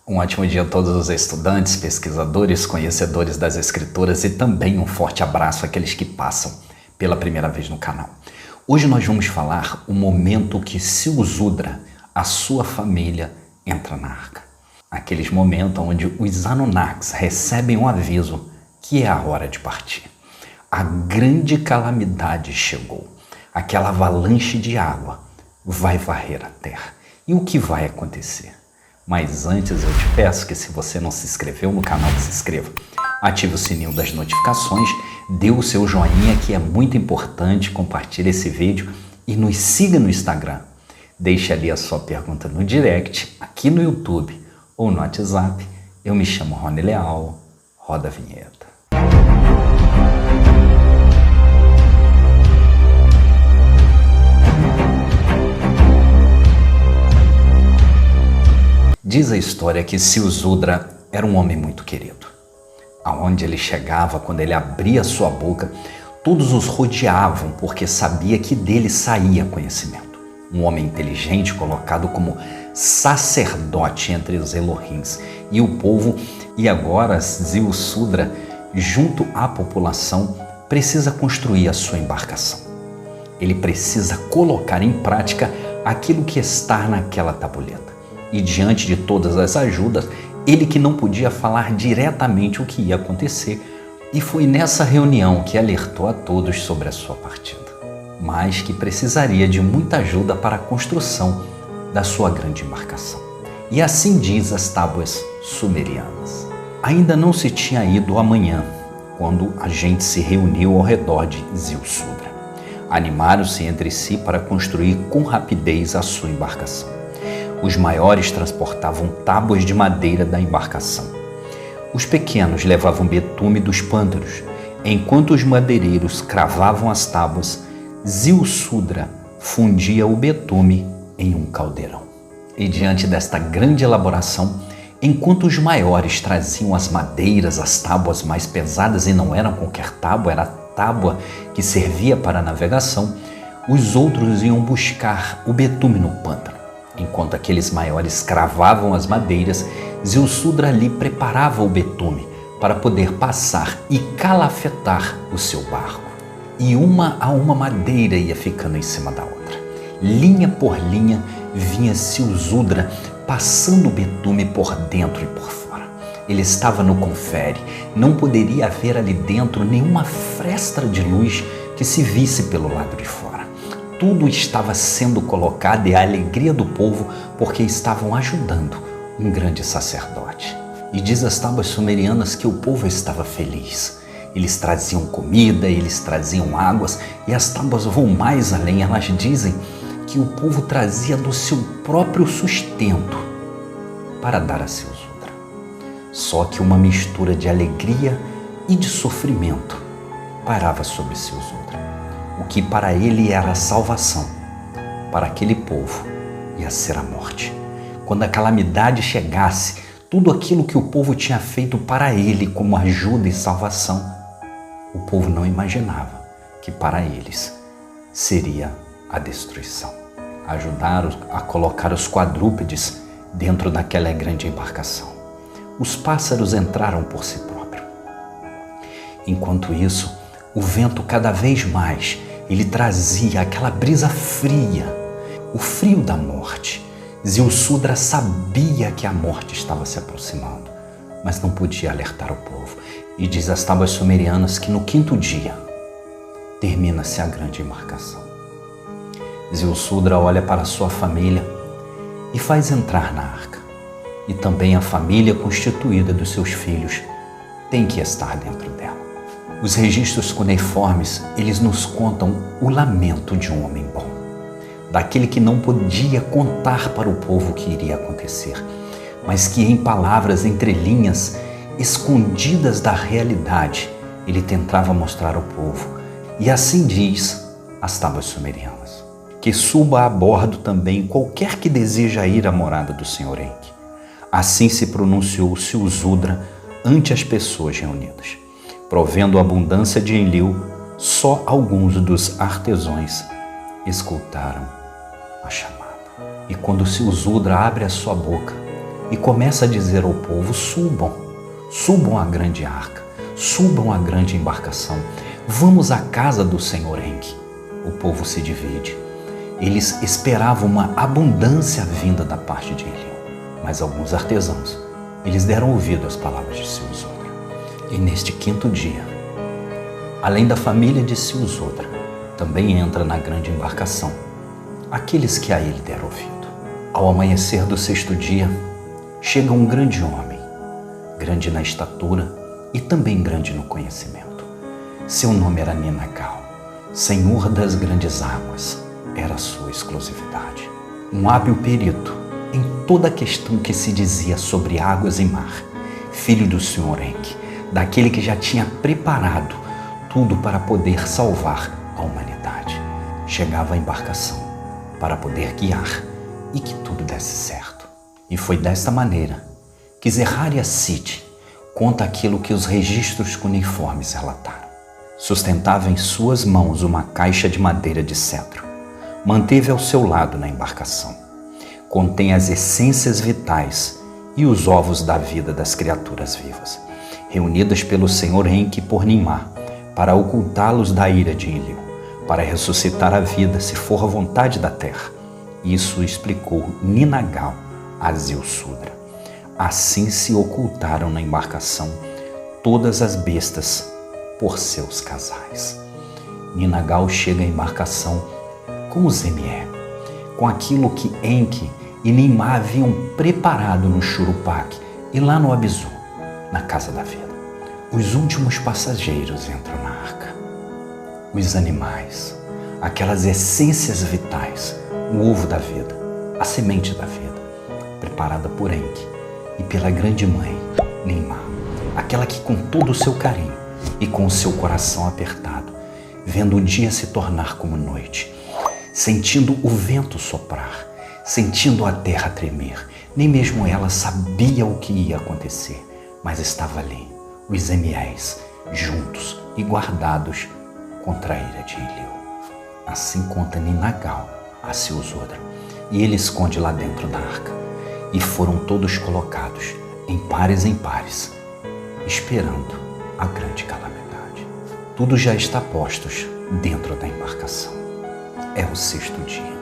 Um ótimo dia a todos os estudantes, pesquisadores, conhecedores das escrituras e também um forte abraço àqueles que passam pela primeira vez no canal. Hoje nós vamos falar o momento que Silzudra, a sua família, entra na arca. Aqueles momentos onde os Anunnakis recebem um aviso que é a hora de partir. A grande calamidade chegou. Aquela avalanche de água vai varrer a terra. E o que vai acontecer? Mas antes eu te peço que, se você não se inscreveu no canal, se inscreva. Ative o sininho das notificações, dê o seu joinha, que é muito importante, compartilhe esse vídeo e nos siga no Instagram. Deixe ali a sua pergunta no direct, aqui no YouTube ou no WhatsApp. Eu me chamo Rony Leal, roda a vinheta. Diz a história que Silzudra era um homem muito querido. Aonde ele chegava, quando ele abria sua boca, todos os rodeavam porque sabia que dele saía conhecimento. Um homem inteligente, colocado como sacerdote entre os Elohims e o povo. E agora Silzudra, junto à população, precisa construir a sua embarcação. Ele precisa colocar em prática aquilo que está naquela tabuleta. E diante de todas as ajudas, ele que não podia falar diretamente o que ia acontecer, e foi nessa reunião que alertou a todos sobre a sua partida, mas que precisaria de muita ajuda para a construção da sua grande embarcação. E assim diz as tábuas sumerianas. Ainda não se tinha ido amanhã, quando a gente se reuniu ao redor de Silzudra. Animaram-se entre si para construir com rapidez a sua embarcação. Os maiores transportavam tábuas de madeira da embarcação. Os pequenos levavam betume dos pântanos. Enquanto os madeireiros cravavam as tábuas, Silzudra fundia o betume em um caldeirão. E diante desta grande elaboração, enquanto os maiores traziam as madeiras, as tábuas mais pesadas, e não eram qualquer tábua, era a tábua que servia para a navegação, os outros iam buscar o betume no pântano. Enquanto aqueles maiores cravavam as madeiras, Silzudra ali preparava o betume para poder passar e calafetar o seu barco. E uma a uma madeira ia ficando em cima da outra. Linha por linha vinha Silzudra passando o betume por dentro e por fora. Ele estava no confere, não poderia haver ali dentro nenhuma fresta de luz que se visse pelo lado de fora. Tudo estava sendo colocado e a alegria do povo, porque estavam ajudando um grande sacerdote. E diz as tábuas sumerianas que o povo estava feliz. Eles traziam comida, eles traziam águas, e as tábuas vão mais além. Elas dizem que o povo trazia do seu próprio sustento para dar a Silzudra. Só que uma mistura de alegria e de sofrimento parava sobre Silzudra. O que para ele era a salvação, para aquele povo ia ser a morte. Quando a calamidade chegasse, tudo aquilo que o povo tinha feito para ele como ajuda e salvação, o povo não imaginava que para eles seria a destruição. Ajudaram a colocar os quadrúpedes dentro daquela grande embarcação. Os pássaros entraram por si próprios. Enquanto isso, o vento cada vez mais, ele trazia aquela brisa fria, o frio da morte. Silzudra sabia que a morte estava se aproximando, mas não podia alertar o povo. E diz as tábuas sumerianas que no 5º dia termina-se a grande embarcação. Silzudra olha para sua família e faz entrar na arca. E também a família constituída dos seus filhos tem que estar dentro dela. Os registros cuneiformes, eles nos contam o lamento de um homem bom, daquele que não podia contar para o povo o que iria acontecer, mas que em palavras entre linhas, escondidas da realidade, ele tentava mostrar ao povo. E assim diz as tábuas sumerianas: que suba a bordo também qualquer que deseja ir à morada do Senhor Enki. Assim se pronunciou Silzudra ante as pessoas reunidas. Provendo abundância de Enlil, só alguns dos artesãos escutaram a chamada. E quando Silzudra abre a sua boca, e começa a dizer ao povo: subam à grande arca, subam à grande embarcação, vamos à casa do Senhor Enki. O povo se divide. Eles esperavam uma abundância vinda da parte de Enlil, mas alguns artesãos, eles deram ouvido às palavras de Silzodra. E neste quinto dia, além da família de Silzodra, também entra na grande embarcação aqueles que a ele deram ouvido. Ao amanhecer do sexto dia, chega um grande homem, grande na estatura e também grande no conhecimento. Seu nome era Ninagal, senhor das grandes águas, era a sua exclusividade. Um hábil perito em toda a questão que se dizia sobre águas e mar, filho do Senhor Enki, daquele que já tinha preparado tudo para poder salvar a humanidade. Chegava à embarcação para poder guiar e que tudo desse certo. E foi desta maneira que Zerharia Sitch conta aquilo que os registros cuneiformes relataram. Sustentava em suas mãos uma caixa de madeira de cedro. Manteve ao seu lado na embarcação. Contém as essências vitais e os ovos da vida das criaturas vivas, reunidas pelo Senhor Enki por Ninmah, para ocultá-los da ira de Enlil, para ressuscitar a vida se for a vontade da terra. Isso explicou Ninagal a Silzodra. Assim se ocultaram na embarcação todas as bestas por seus casais. Ninagal chega à embarcação com os Zemie, com aquilo que Enki e Ninmah haviam preparado no Shuruppak e lá no Abzu, na Casa da Vida. Os últimos passageiros entram na arca. Os animais, aquelas essências vitais, o ovo da vida, a semente da vida, preparada por Enki e pela grande mãe, Ninmah, aquela que com todo o seu carinho e com o seu coração apertado, vendo o dia se tornar como noite, sentindo o vento soprar, sentindo a terra tremer, nem mesmo ela sabia o que ia acontecer, mas estava ali, os Zemiés, juntos e guardados contra a ira de Enlil. Assim conta Ninagal a Silzodra, e ele esconde lá dentro da arca, e foram todos colocados em pares, esperando a grande calamidade. Tudo já está postos dentro da embarcação. É o sexto dia.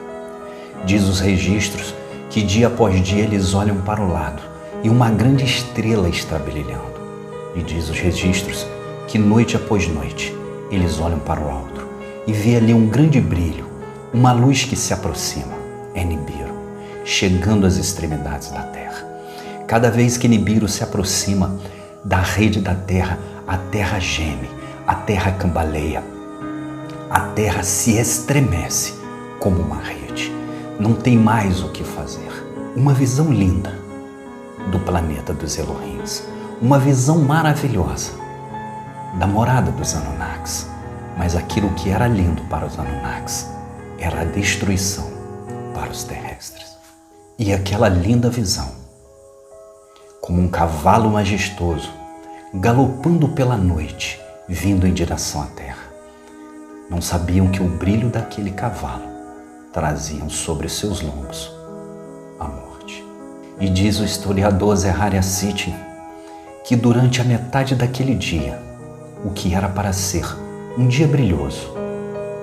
Diz os registros que dia após dia eles olham para o lado e uma grande estrela está brilhando. E diz os registros que noite após noite eles olham para o alto e vê ali um grande brilho, uma luz que se aproxima. É Nibiru, chegando às extremidades da terra. Cada vez que Nibiru se aproxima da rede da terra, a terra geme, a terra cambaleia, a terra se estremece como uma rede. Não tem mais o que fazer. Uma visão linda do planeta dos Elohims, uma visão maravilhosa da morada dos Anunnakis. Mas aquilo que era lindo para os Anunnakis era a destruição para os terrestres. E aquela linda visão, como um cavalo majestoso, galopando pela noite, vindo em direção à terra. Não sabiam que o brilho daquele cavalo traziam sobre seus lombos a morte. E diz o historiador Zerharia Sitch que durante a metade daquele dia, o que era para ser um dia brilhoso,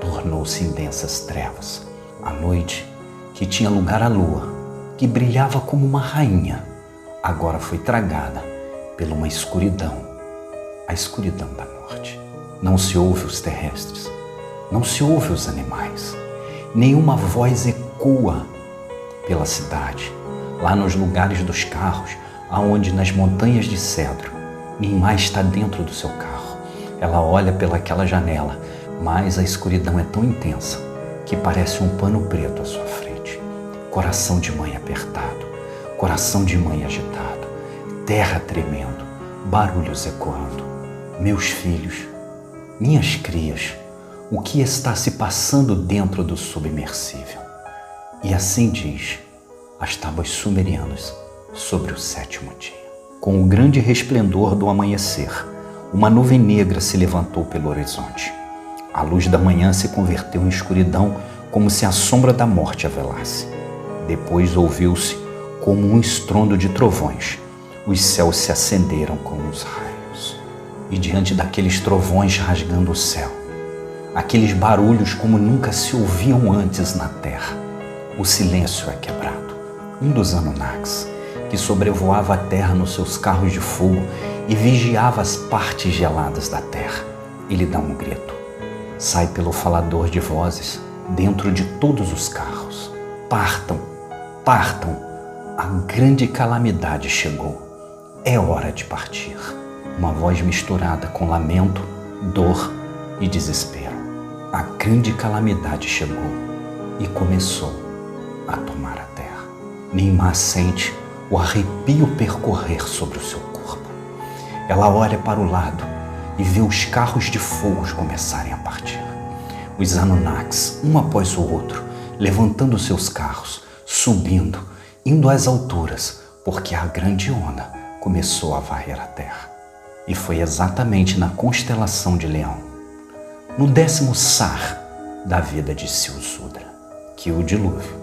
tornou-se em densas trevas. A noite, que tinha lugar à lua, que brilhava como uma rainha, agora foi tragada por uma escuridão, a escuridão da morte. Não se ouve os terrestres, não se ouve os animais, nenhuma voz ecoa pela cidade, lá nos lugares dos carros, aonde nas montanhas de cedro, Ninmah está dentro do seu carro. Ela olha pelaquela janela, mas a escuridão é tão intensa que parece um pano preto à sua frente. Coração de mãe apertado, coração de mãe agitado, terra tremendo, barulhos ecoando. Meus filhos, minhas crias, o que está se passando dentro do submersível? E assim diz as tábuas sumerianas sobre o sétimo dia. Com o grande resplendor do amanhecer, uma nuvem negra se levantou pelo horizonte. A luz da manhã se converteu em escuridão, como se a sombra da morte a velasse. Depois ouviu-se como um estrondo de trovões. Os céus se acenderam como os raios. E diante daqueles trovões rasgando o céu, aqueles barulhos como nunca se ouviam antes na terra, o silêncio é quebrado. Um dos Anunnakis, que sobrevoava a terra nos seus carros de fogo e vigiava as partes geladas da terra, ele dá um grito. Sai pelo falador de vozes dentro de todos os carros. Partam, partam, a grande calamidade chegou. É hora de partir. Uma voz misturada com lamento, dor e desespero. A grande calamidade chegou e começou a tomar a terra. Nimá sente o arrepio percorrer sobre o seu corpo. Ela olha para o lado e vê os carros de fogo começarem a partir. Os Anunnakis, um após o outro, levantando seus carros, subindo, indo às alturas, porque a grande onda começou a varrer a terra. E foi exatamente na constelação de Leão, no 10º Sar da vida de Silsudra, que o dilúvio,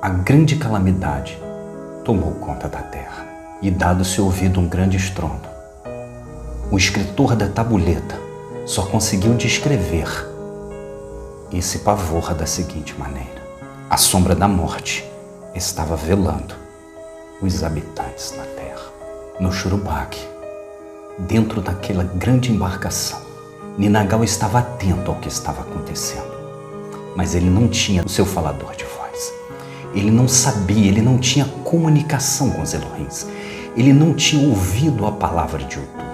a grande calamidade, tomou conta da terra. E dado-se ouvido um grande estrondo, o escritor da tabuleta só conseguiu descrever esse pavor da seguinte maneira: a sombra da morte estava velando os habitantes na terra. No Shuruppak, dentro daquela grande embarcação, Ninagao estava atento ao que estava acontecendo, mas ele não tinha o seu falador de voz. Ele não sabia, ele não tinha comunicação com os Elohims. Ele não tinha ouvido a palavra de Utu.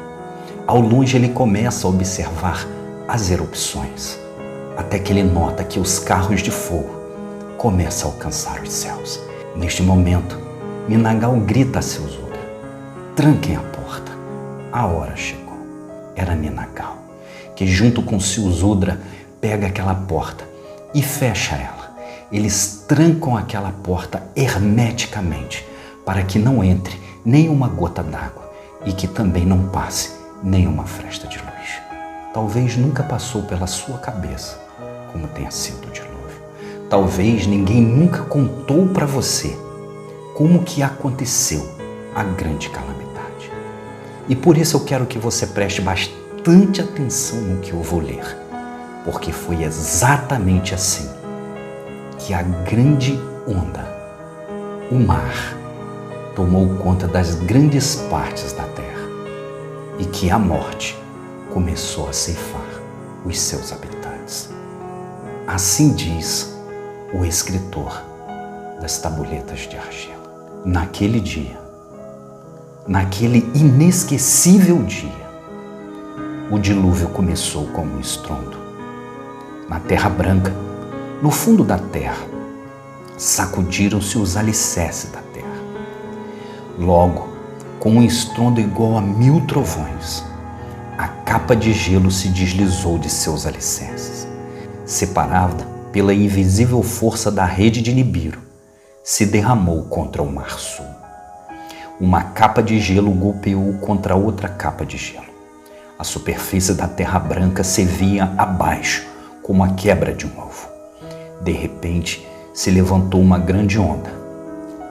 Ao longe ele começa a observar as erupções, até que ele nota que os carros de fogo começam a alcançar os céus. Neste momento, Ninagao grita a Silsudra: tranquem a porta. A hora chegou. Era Ninagao que, junto com Silsudra, pega aquela porta e fecha ela. Eles trancam aquela porta hermeticamente para que não entre nenhuma gota d'água e que também não passe nenhuma fresta de luz. Talvez nunca passou pela sua cabeça como tenha sido o dilúvio. Talvez ninguém nunca contou para você como que aconteceu a grande calamidade. E por isso eu quero que você preste bastante atenção no que eu vou ler, porque foi exatamente assim que a grande onda, o mar, tomou conta das grandes partes da terra e que a morte começou a ceifar os seus habitantes. Assim diz o escritor das tabuletas de argila. Naquele dia, naquele inesquecível dia, o dilúvio começou como um estrondo. Na terra branca, no fundo da terra, sacudiram-se os alicerces da terra. Logo, com um estrondo igual a 1000 trovões, a capa de gelo se deslizou de seus alicerces. Separada pela invisível força da rede de Nibiru, se derramou contra o Mar Sul. Uma capa de gelo golpeou contra outra capa de gelo. A superfície da terra branca se via abaixo, como a quebra de um ovo. De repente, se levantou uma grande onda.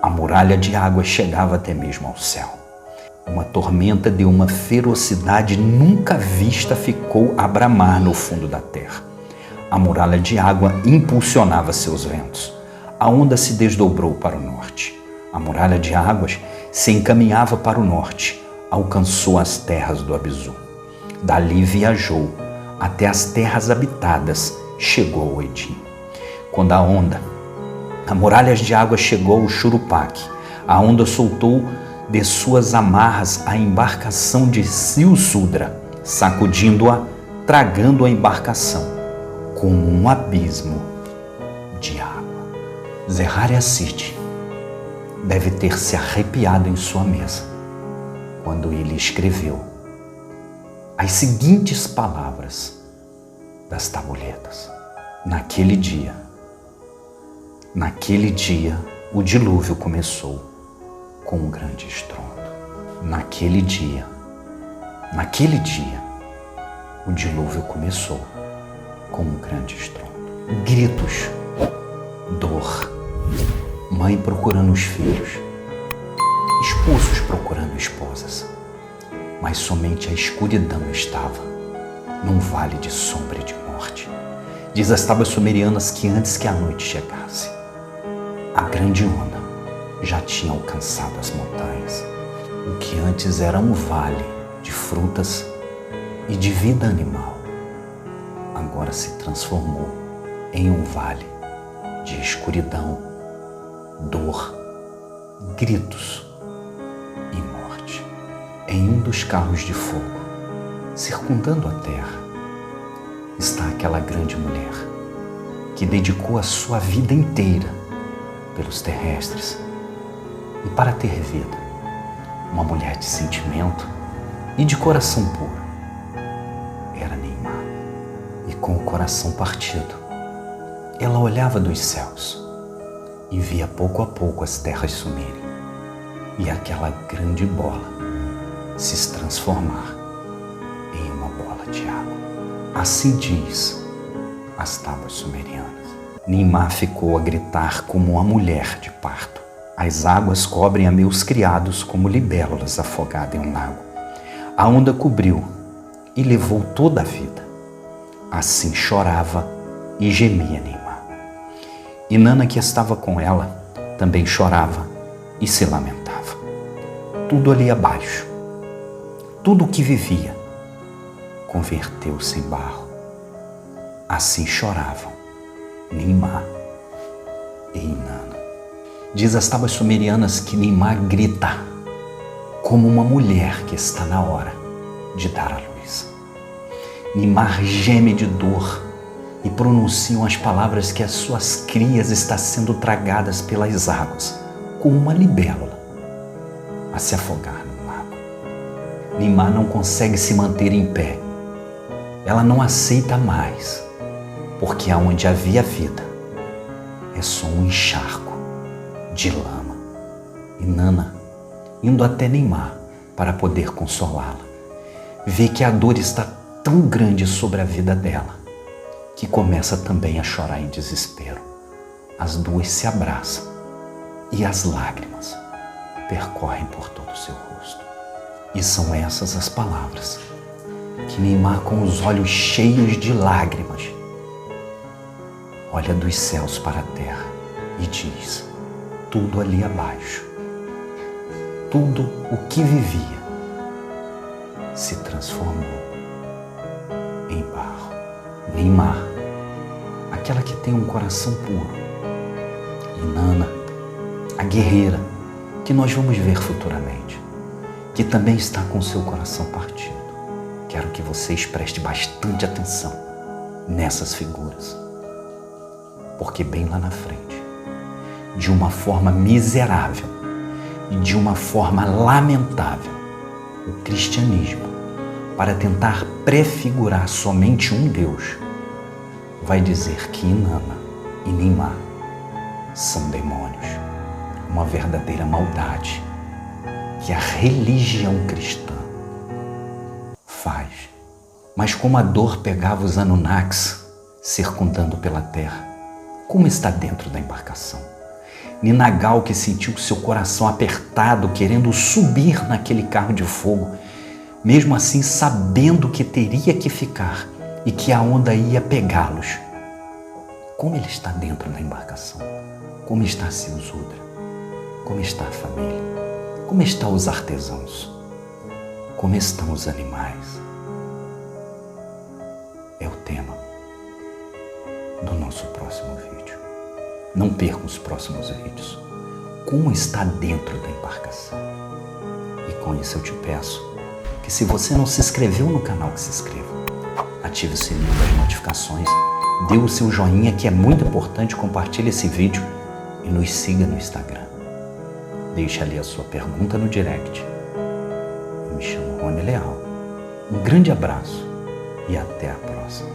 A muralha de água chegava até mesmo ao céu. Uma tormenta de uma ferocidade nunca vista ficou a bramar no fundo da terra. A muralha de água impulsionava seus ventos. A onda se desdobrou para o norte. A muralha de águas se encaminhava para o norte, alcançou as terras do Abzu. Dali viajou até as terras habitadas, chegou ao Edim. Quando a muralha de água chegou ao Shuruppak, a onda soltou de suas amarras a embarcação de Silsudra, sacudindo-a, tragando a embarcação como um abismo de água. Zeharia-Sitchin deve ter se arrepiado em sua mesa quando ele escreveu as seguintes palavras das tabuletas. Naquele dia, o dilúvio começou com um grande estrondo. Naquele dia, o dilúvio começou com um grande estrondo. Gritos, dor, mãe procurando os filhos, poços procurando esposas, mas somente a escuridão estava, num vale de sombra e de morte. Diz as tábuas sumerianas que antes que a noite chegasse, a grande onda já tinha alcançado as montanhas. O que antes era um vale de frutas e de vida animal, agora se transformou em um vale de escuridão, dor, gritos e morte. Em um dos carros de fogo, circundando a terra, está aquela grande mulher que dedicou a sua vida inteira pelos terrestres e para ter vida. Uma mulher de sentimento e de coração puro. Era Neimá. E com o coração partido, ela olhava dos céus e via pouco a pouco as terras sumirem e aquela grande bola se transformar em uma bola de água. Assim diz as tábuas sumerianas. Neimá ficou a gritar como uma mulher de parto. As águas cobrem a meus criados como libélulas afogadas em um lago. A onda cobriu e levou toda a vida. Assim chorava e gemia Neimá. Inanna, que estava com ela, também chorava e se lamentava. Tudo ali abaixo, tudo o que vivia, converteu-se em barro. Assim choravam Neimá e Inanna. Diz as tábuas sumerianas que Neimá grita como uma mulher que está na hora de dar à luz. Neimá geme de dor e pronunciam as palavras que as suas crias estão sendo tragadas pelas águas, como uma libélula a se afogar no lago. Neimá não consegue se manter em pé. Ela não aceita mais, porque aonde havia vida é só um encharco de lama. Inanna, indo até Neimá para poder consolá-la, vê que a dor está tão grande sobre a vida dela que começa também a chorar em desespero. As duas se abraçam e as lágrimas percorrem por todo o seu rosto. E são essas as palavras que Neimá, com os olhos cheios de lágrimas, olha dos céus para a terra e diz: tudo ali abaixo, tudo o que vivia, se transformou em barro. Neimá, aquela que tem um coração puro. Inanna, a guerreira, que nós vamos ver futuramente, que também está com seu coração partido. Quero que vocês prestem bastante atenção nessas figuras, porque bem lá na frente, de uma forma miserável e de uma forma lamentável, o cristianismo, para tentar prefigurar somente um Deus, vai dizer que Inanna e Neimá são demônios, uma verdadeira maldade que a religião cristã faz. Mas como a dor pegava os Anunnakis circundando pela terra, como está dentro da embarcação? Ninagal, que sentiu seu coração apertado, querendo subir naquele carro de fogo, mesmo assim sabendo que teria que ficar e que a onda ia pegá-los. Como ele está dentro da embarcação? Como está Silzudra? Como está a família? Como estão os artesãos? Como estão os animais? É o tema do nosso próximo vídeo. Não percam os próximos vídeos. Como está dentro da embarcação? E com isso eu te peço que, se você não se inscreveu no canal, que se inscreva. Ative o sininho das notificações, dê o seu joinha, que é muito importante, compartilhe esse vídeo e nos siga no Instagram. Deixe ali a sua pergunta no direct. Eu me chamo Rony Leal. Um grande abraço e até a próxima.